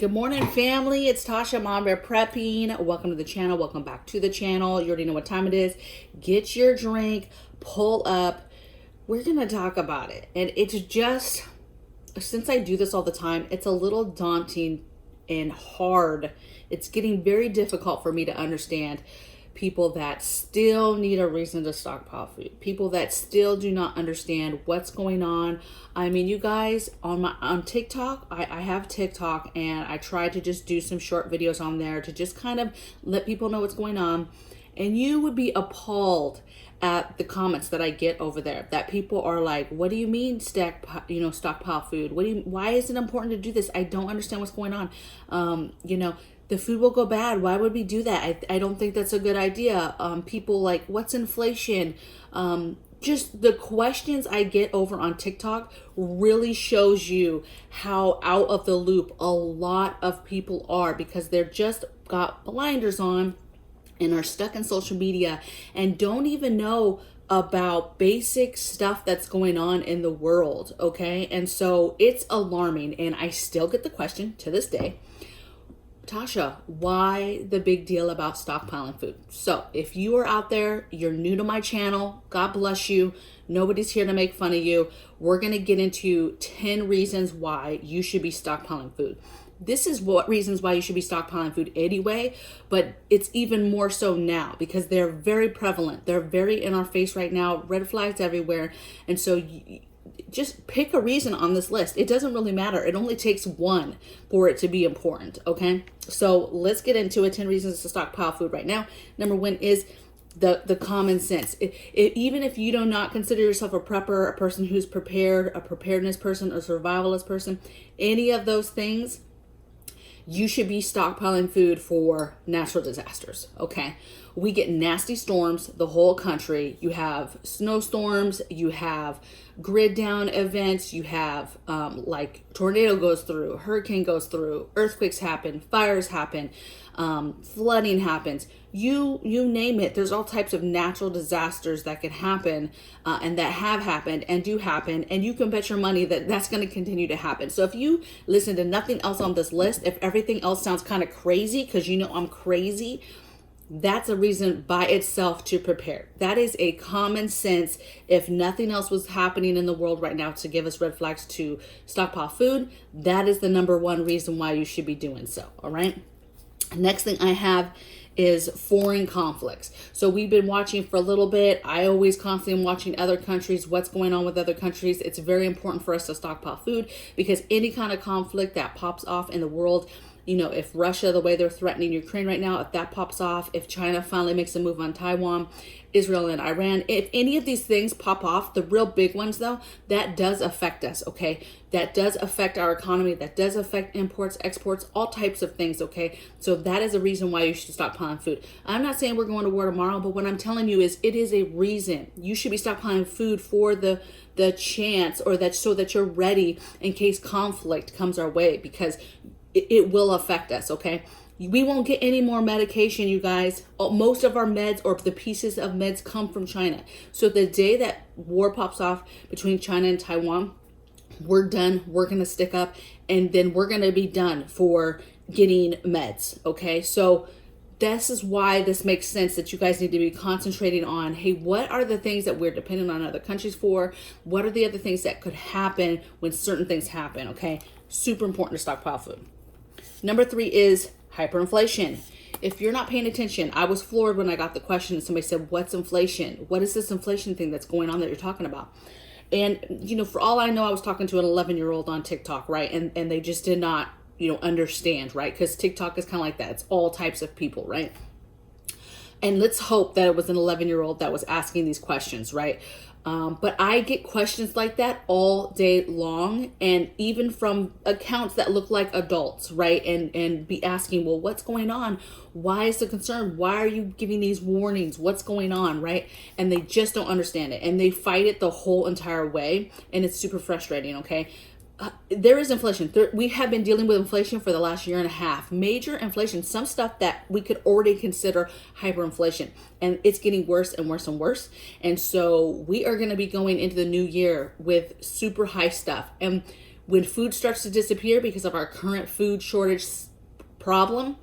Good morning, family. It's Tasha, Mom Bear Prepping. Welcome to the channel. Welcome back to the channel. You already know what time it is. Get your drink, pull up. We're going to talk about it. And it's just, since I do this all the time, it's a little daunting and hard. It's getting very difficult for me to understand people that still need a reason to stockpile food, people that still do not understand what's going on. I mean, you guys, on TikTok, I have TikTok, and I try to just do some short videos on there to just kind of let people know what's going on. And you would be appalled at the comments that I get over there, that people are like, what do you mean stockpile food? Why is it important to do this? I don't understand what's going on. The food will go bad. Why would we do that? I don't think that's a good idea. People like, what's inflation? Just the questions I get over on TikTok really shows you how out of the loop a lot of people are, because they're just got blinders on and are stuck in social media and don't even know about basic stuff that's going on in the world, okay? And so it's alarming, and I still get the question to this day, Tasha, why the big deal about stockpiling food? So if you are out there, you're new to my channel, God bless you. Nobody's here to make fun of you. We're going to get into 10 reasons why you should be stockpiling food. This is what reasons why you should be stockpiling food anyway, but it's even more so now because they're very prevalent. They're very in our face right now, red flags everywhere. And so just pick a reason on this list. It doesn't really matter. It only takes one for it to be important, okay? So let's get into it. 10 reasons to stockpile food right now. Number one is the common sense. Even if you do not consider yourself a prepper, a person who's prepared, a preparedness person, a survivalist person, any of those things, you should be stockpiling food for natural disasters, okay? We get nasty storms the whole country. You have snowstorms, you have grid down events, you have like tornado goes through, hurricane goes through, earthquakes happen, fires happen, flooding happens. You name it. There's all types of natural disasters that can happen and that have happened and do happen. And you can bet your money that that's going to continue to happen. So if you listen to nothing else on this list, if everything else sounds kind of crazy, because you know I'm crazy, that's a reason by itself to prepare. That is a common sense. If nothing else was happening in the world right now to give us red flags to stockpile food, that is the number one reason why you should be doing so. All right. Next thing I have is foreign conflicts. So we've been watching for a little bit. I always constantly am watching other countries, what's going on with other countries. It's very important for us to stockpile food because any kind of conflict that pops off in the world, you know, if Russia, the way they're threatening Ukraine right now, if that pops off, if China finally makes a move on Taiwan, Israel and Iran, if any of these things pop off, the real big ones though, that does affect us, okay? That does affect our economy. That does affect imports, exports, all types of things, okay? So that is a reason why you should stockpiling food. I'm not saying we're going to war tomorrow, but what I'm telling you is it is a reason. You should be stockpiling food for the chance, or that so that you're ready in case conflict comes our way, because it will affect us, okay? We won't get any more medication, you guys. Most of our meds, or the pieces of meds, come from China. So the day that war pops off between China and Taiwan, we're done. We're going to stick up, and then we're going to be done for getting meds, okay? So this is why this makes sense that you guys need to be concentrating on, hey, what are the things that we're dependent on other countries for? What are the other things that could happen when certain things happen, okay? Super important to stockpile food. Number 3 is hyperinflation. If you're not paying attention, I was floored when I got the question and somebody said, what's inflation? What is this inflation thing that's going on that you're talking about? And, you know, for all I know, I was talking to an 11-year-old on TikTok, right? And they just did not, understand, right? Because TikTok is kind of like that. It's all types of people, right? And let's hope that it was an 11-year-old that was asking these questions, right? But I get questions like that all day long, and even from accounts that look like adults, right? And be asking, well, what's going on? Why is the concern? Why are you giving these warnings? What's going on, right? And they just don't understand it, and they fight it the whole entire way, and it's super frustrating, okay? There is inflation. We have been dealing with inflation for the last year and a half. Major inflation, some stuff that we could already consider hyperinflation. And it's getting worse and worse and worse. And so we are going to be going into the new year with super high stuff. And When food starts to disappear because of our current food shortage problem,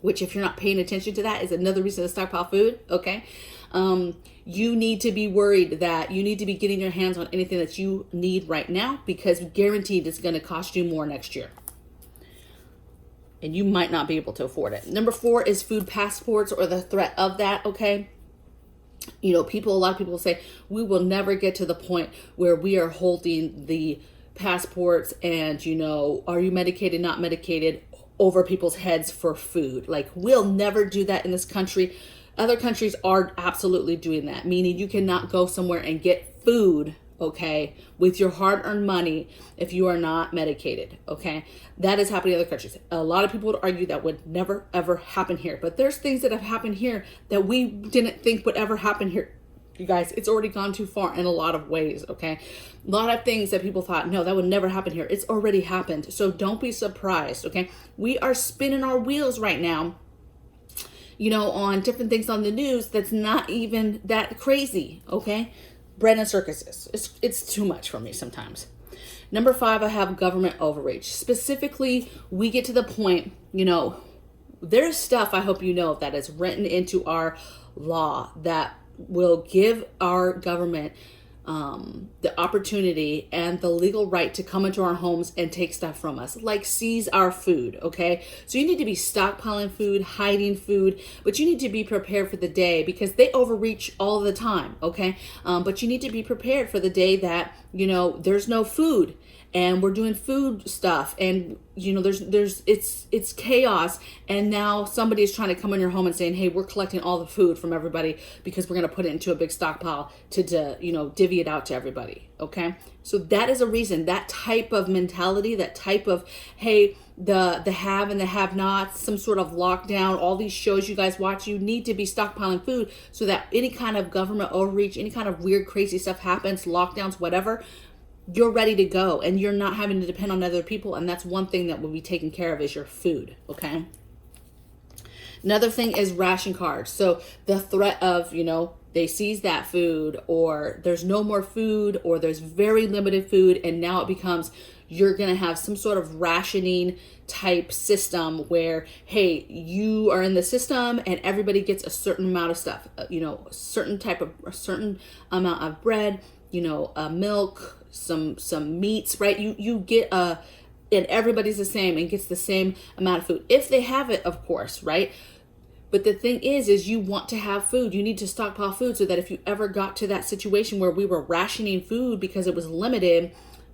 which if you're not paying attention to that is another reason to stockpile food, okay? You need to be worried that you need to be getting your hands on anything that you need right now, because guaranteed it's going to cost you more next year. And you might not be able to afford it. Number 4 is food passports, or the threat of that, okay? You know, a lot of people say, we will never get to the point where we are holding the passports and, you know, are you medicated, not medicated, over people's heads for food. Like, we'll never do that in this country. Other countries are absolutely doing that, meaning you cannot go somewhere and get food, okay, with your hard-earned money if you are not medicated, okay? That is happening in other countries. A lot of people would argue that would never, ever happen here. But there's things that have happened here that we didn't think would ever happen here. You guys, it's already gone too far in a lot of ways, okay? A lot of things that people thought, no, that would never happen here. It's already happened. So don't be surprised, okay? We are spinning our wheels right now, you know, on different things on the news that's not even that crazy, okay? Bread and circuses. It's too much for me sometimes. Number 5, I have government overreach. Specifically, we get to the point, you know, there's stuff, I hope you know, that is written into our law that will give our government the opportunity and the legal right to come into our homes and take stuff from us, like seize our food, okay? So you need to be stockpiling food, hiding food, but you need to be prepared for the day, because they overreach all the time, okay? But you need to be prepared for the day that, you know, there's no food and we're doing food stuff, and you know, it's chaos, and now somebody is trying to come in your home and saying, hey, we're collecting all the food from everybody because we're going to put it into a big stockpile to you know, divvy it out to everybody, okay? So that is a reason. That type of mentality, that type of, hey, the have and the have nots, some sort of lockdown, all these shows you guys watch, you need to be stockpiling food so that any kind of government overreach, any kind of weird crazy stuff happens, lockdowns, whatever, you're ready to go and you're not having to depend on other people. And that's one thing that will be taken care of, is your food, okay? Another thing is ration cards. So the threat of, you know, they seize that food, or there's no more food, or there's very limited food, and now it becomes, you're going to have some sort of rationing type system where, hey, you are in the system and everybody gets a certain amount of stuff, you know, a certain amount of bread, you know, milk, some meats, right? You get and everybody's the same and gets the same amount of food if they have it, of course, right? But the thing is you want to have food. You need to stockpile food so that if you ever got to that situation where we were rationing food because it was limited,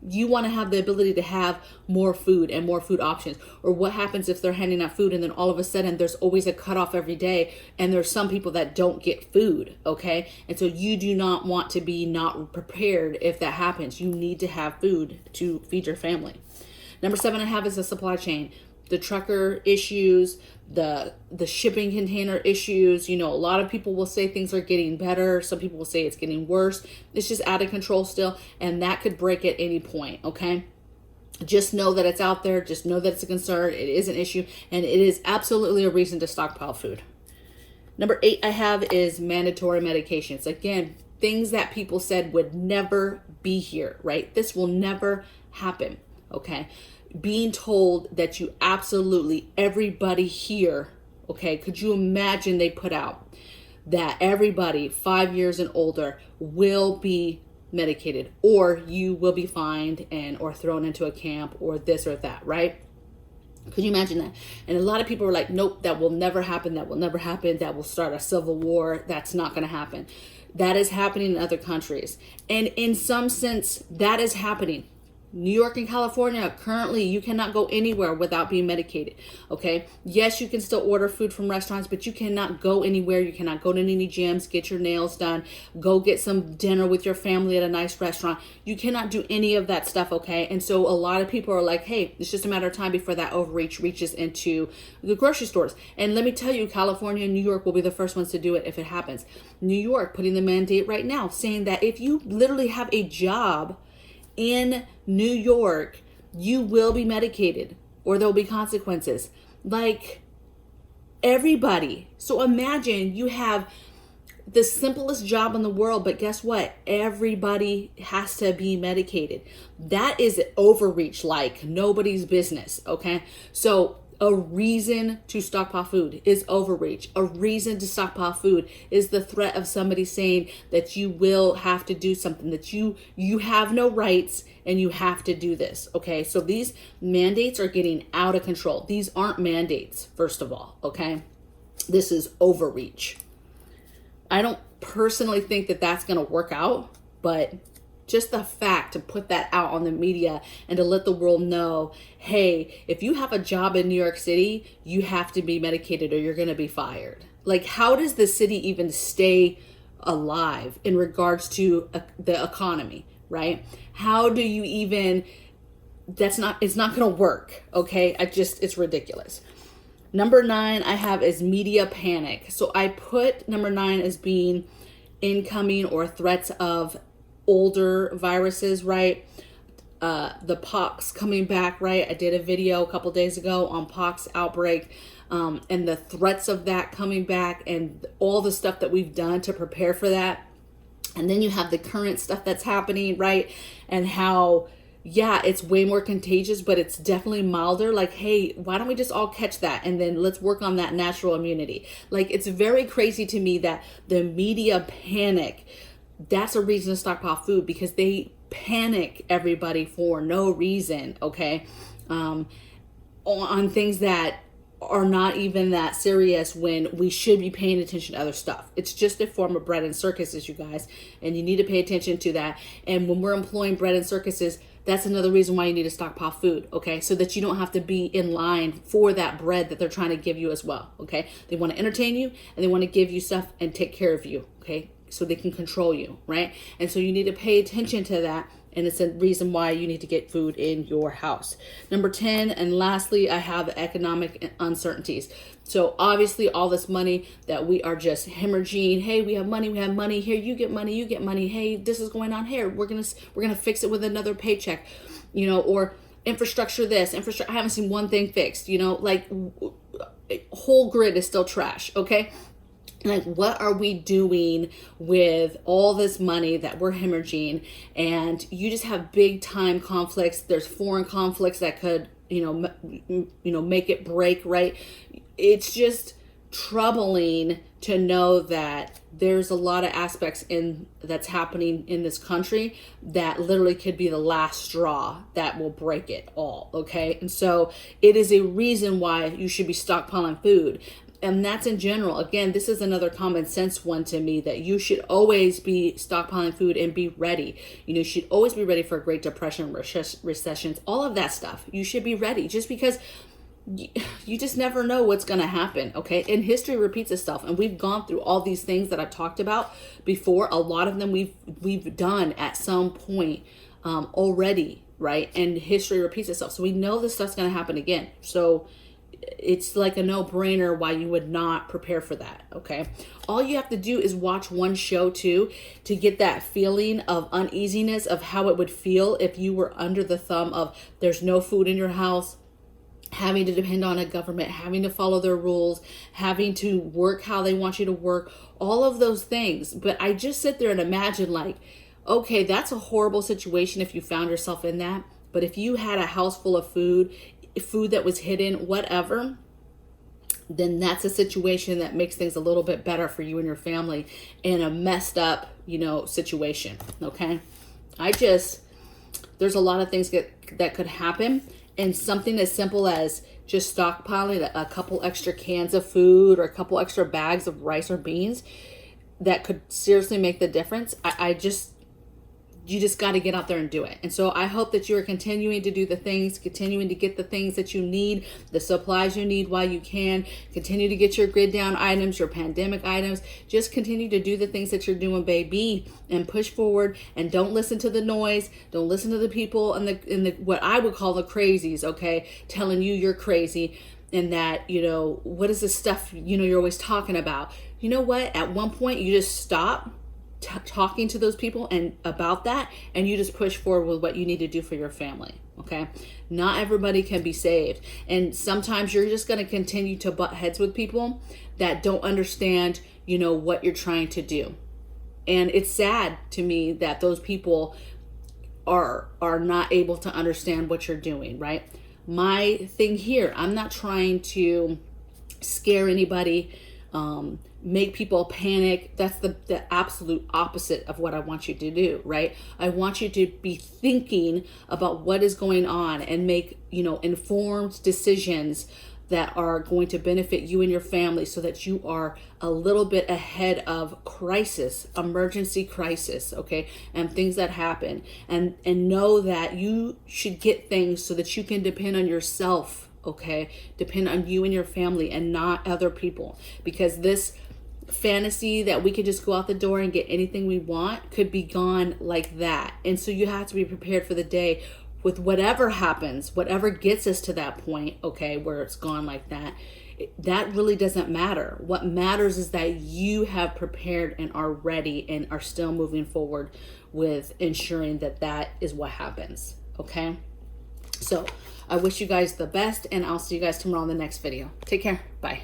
you want to have the ability to have more food and more food options. Or what happens if they're handing out food and then all of a sudden there's always a cutoff every day and there's some people that don't get food, okay? And so you do not want to be not prepared if that happens. You need to have food to feed your family. Number 7 I have is the supply chain. The trucker issues, the shipping container issues. You know, a lot of people will say things are getting better. Some people will say it's getting worse. It's just out of control still, and that could break at any point, okay? Just know that it's out there. Just know that it's a concern. It is an issue, and it is absolutely a reason to stockpile food. Number 8 I have is mandatory medications. Again, things that people said would never be here, right? This will never happen, okay? Being told that you absolutely, everybody here, okay, could you imagine they put out that everybody 5 years and older will be medicated, or you will be fined and or thrown into a camp or this or that, right? Could you imagine that? And a lot of people are like, nope, that will never happen. That will never happen. That will start a civil war. That's not going to happen. That is happening in other countries. And in some sense, that is happening. New York and California, currently you cannot go anywhere without being medicated, okay? Yes, you can still order food from restaurants, but you cannot go anywhere. You cannot go to any gyms, get your nails done, go get some dinner with your family at a nice restaurant. You cannot do any of that stuff, okay? And so a lot of people are like, hey, it's just a matter of time before that overreach reaches into the grocery stores. And let me tell you, California and New York will be the first ones to do it if it happens. New York putting the mandate right now, saying that if you literally have a job in New York, you will be medicated or there'll be consequences. Like, everybody. So imagine you have the simplest job in the world, but guess what? Everybody has to be medicated. That is overreach like nobody's business, okay? So a reason to stockpile food is overreach. A reason to stockpile food is the threat of somebody saying that you will have to do something, that you have no rights and you have to do this, okay? So these mandates are getting out of control. These aren't mandates, first of all, okay? This is overreach. I don't personally think that that's going to work out, but just the fact to put that out on the media and to let the world know, hey, if you have a job in New York City, you have to be medicated or you're going to be fired. Like, how does the city even stay alive in regards to the economy, right? How do you even, it's not going to work, okay? It's ridiculous. Number 9 I have is media panic. So I put number 9 as being incoming or threats of older viruses, right? The pox coming back, right? I did a video a couple days ago on pox outbreak and the threats of that coming back and all the stuff that we've done to prepare for that. And then you have the current stuff that's happening, right? And how, yeah, it's way more contagious, but it's definitely milder. Like, hey, why don't we just all catch that? And then let's work on that natural immunity. Like, it's very crazy to me that the media panic, that's a reason to stockpile food, because they panic everybody for no reason, okay? On things that are not even that serious when we should be paying attention to other stuff. It's just a form of bread and circuses, you guys, and you need to pay attention to that. And when we're employing bread and circuses, that's another reason why you need to stockpile food, okay? So that you don't have to be in line for that bread that they're trying to give you as well, okay? They want to entertain you and they want to give you stuff and take care of you, okay? So they can control you, right? And so you need to pay attention to that. And it's a reason why you need to get food in your house. Number 10, and lastly, I have economic uncertainties. So obviously all this money that we are just hemorrhaging. Hey, we have money. Here, you get money. Hey, this is going on here. We're gonna fix it with another paycheck, or infrastructure this, I haven't seen one thing fixed, like whole grid is still trash, okay? Like, what are we doing with all this money that we're hemorrhaging? And you just have big time conflicts. There's foreign conflicts that could, make it break, right? It's just troubling to know that there's a lot of aspects that's happening in this country that literally could be the last straw that will break it all, okay? And so it is a reason why you should be stockpiling food. And that's in general. Again, this is another common sense one to me, that you should always be stockpiling food and be ready. You should always be ready for a Great Depression, recessions, all of that stuff. You should be ready, just because you just never know what's going to happen, okay? And history repeats itself. And we've gone through all these things that I've talked about before. A lot of them we've done at some point already, right? And history repeats itself. So we know this stuff's going to happen again. So it's like a no-brainer why you would not prepare for that, okay? All you have to do is watch one show too to get that feeling of uneasiness of how it would feel if you were under the thumb of there's no food in your house, having to depend on a government, having to follow their rules, having to work how they want you to work, all of those things. But I just sit there and imagine, like, okay, that's a horrible situation if you found yourself in that. But if you had a house full of food that was hidden, whatever, then that's a situation that makes things a little bit better for you and your family in a messed up, situation, okay? There's a lot of things that could happen, and something as simple as just stockpiling a couple extra cans of food or a couple extra bags of rice or beans that could seriously make the difference. You just got to get out there and do it. And so I hope that you are continuing to do the things, continuing to get the things that you need, the supplies you need while you can. Continue to get your grid down items, your pandemic items. Just continue to do the things that you're doing, baby, and push forward. And don't listen to the noise. Don't listen to the people and the what I would call the crazies, okay, telling you you're crazy and that, what is this stuff, you're always talking about. You know what? At one point, you just stop talking to those people and about that, and you just push forward with what you need to do for your family, okay? Not everybody can be saved, and sometimes you're just going to continue to butt heads with people that don't understand you know, what you're trying to do. And it's sad to me that those people are not able to understand what you're doing, right? My thing here, I'm not trying to scare anybody, make people panic. That's the absolute opposite of what I want you to do, right? I want you to be thinking about what is going on and make, you know, informed decisions that are going to benefit you and your family, so that you are a little bit ahead of crisis, emergency crisis, okay, and things that happen, and know that you should get things so that you can depend on yourself, okay, depend on you and your family and not other people, because this fantasy that we could just go out the door and get anything we want could be gone like that. And so you have to be prepared for the day with whatever happens, whatever gets us to that point, okay, where it's gone like that. That really doesn't matter. What matters is that you have prepared and are ready and are still moving forward with ensuring that that is what happens, okay? So I wish you guys the best, and I'll see you guys tomorrow in the next video. Take care. Bye.